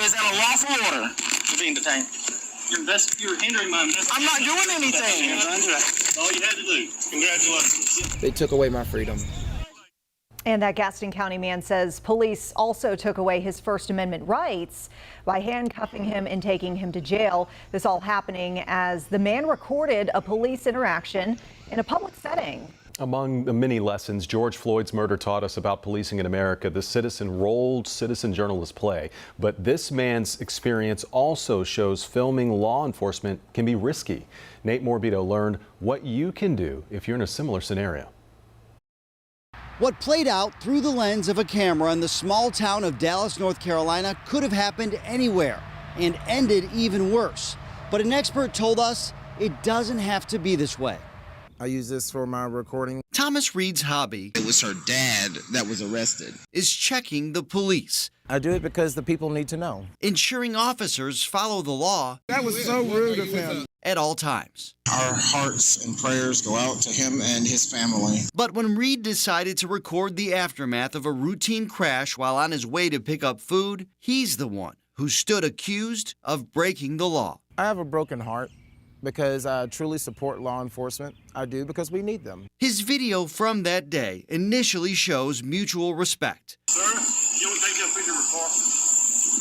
is that a lawful order? You're being detained. You're hindering my investigation. I'm not doing anything. That's all you had to do. Congratulations. They took away my freedom. And that Gaston County man says police also took away his First Amendment rights by handcuffing him and taking him to jail. This all happening as the man recorded a police interaction in a public setting. Among the many lessons George Floyd's murder taught us about policing in America, the citizen-role citizen journalists play. But this man's experience also shows filming law enforcement can be risky. Nate Morbido learned what you can do if you're in a similar scenario. What played out through the lens of a camera in the small town of Dallas, North Carolina could have happened anywhere and ended even worse. But an expert told us it doesn't have to be this way. I use this for my recording. Thomas Reid's hobby, it was her dad that was arrested, is checking the police. I do it because the people need to know. Ensuring officers follow the law. That was so rude of him. At all times. Our hearts and prayers go out to him and his family. But when Reid decided to record the aftermath of a routine crash while on his way to pick up food, he's the one who stood accused of breaking the law. I have a broken heart because I truly support law enforcement. I do because we need them. His video from that day initially shows mutual respect. Sir, you want to take that picture of the car?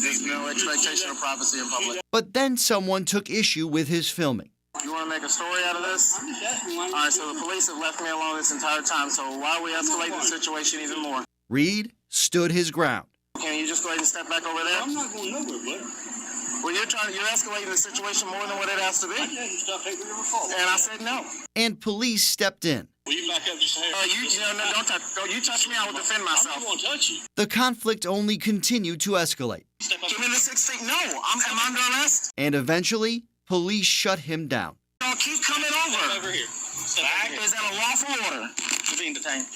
There's no expectation of privacy in public. But then someone took issue with his filming. You want to make a story out of this? All right, so the police have left me alone this entire time, so why are we escalating the situation even more? Reid stood his ground. Can you just go ahead and step back over there? I'm not going nowhere, bud. Well, you're escalating the situation more than what it has to be. I had to stop taking your call. And I said no. And police stepped in. Will you back up just a hair? No, don't you touch me, I will defend myself. I'm not going to touch you. The conflict only continued to escalate. Give me the 6 feet. No, am under arrest? And eventually, police shut him down. Don't keep coming over. Over here. Back. Is that a lawful order? You're being detained.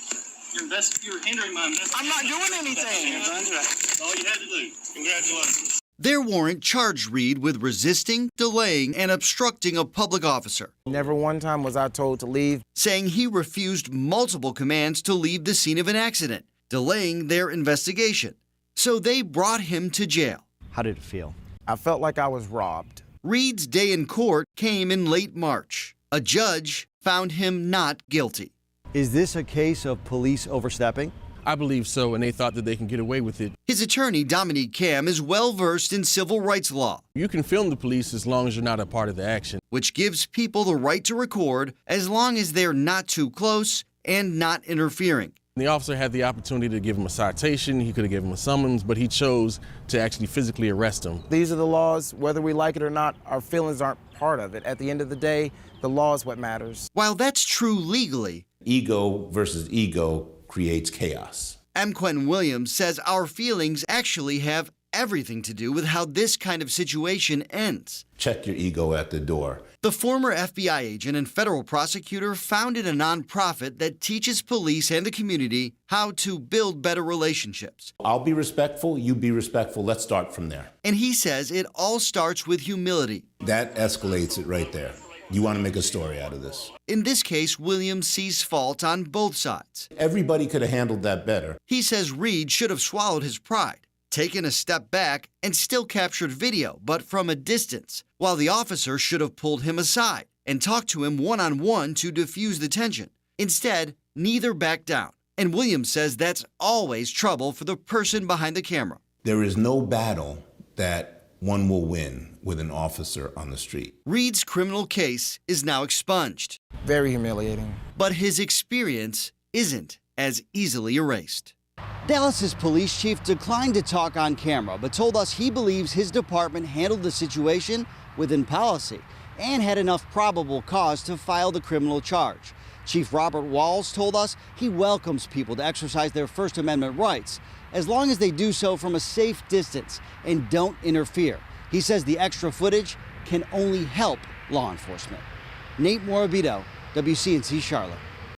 You're hindering my investigation. I'm not doing anything. That's all you had to do. Congratulations. Their warrant charged Reid with resisting, delaying, and obstructing a public officer. Never one time was I told to leave. Saying he refused multiple commands to leave the scene of an accident, delaying their investigation. So they brought him to jail. How did it feel? I felt like I was robbed. Reid's day in court came in late March. A judge found him not guilty. Is this a case of police overstepping? I believe so, and they thought that they can get away with it. His attorney, Dominique Cam, is well-versed in civil rights law. You can film the police as long as you're not a part of the action. Which gives people the right to record as long as they're not too close and not interfering. The officer had the opportunity to give him a citation, he could have given him a summons, but he chose to actually physically arrest him. These are the laws, whether we like it or not, our feelings aren't part of it. At the end of the day, the law is what matters. While that's true legally, ego versus ego creates chaos. M. Quentin Williams says our feelings actually have everything to do with how this kind of situation ends. Check your ego at the door. The former FBI agent and federal prosecutor founded a nonprofit that teaches police and the community how to build better relationships. I'll be respectful, you be respectful, let's start from there. And he says it all starts with humility. That escalates it right there. You want to make a story out of this. In this case, Williams sees fault on both sides. Everybody could have handled that better. He says Reid should have swallowed his pride, taken a step back, and still captured video, but from a distance, while the officer should have pulled him aside and talked to him one-on-one to diffuse the tension. Instead, neither backed down. And Williams says that's always trouble for the person behind the camera. There is no battle that one will win with an officer on the street. Reid's criminal case is now expunged. Very humiliating. But his experience isn't as easily erased. Dallas's police chief declined to talk on camera, but told us he believes his department handled the situation within policy and had enough probable cause to file the criminal charge. Chief Robert Walls told us he welcomes people to exercise their First Amendment rights, as long as they do so from a safe distance and don't interfere. He says the extra footage can only help law enforcement. Nate Morbido, WCNC Charlotte.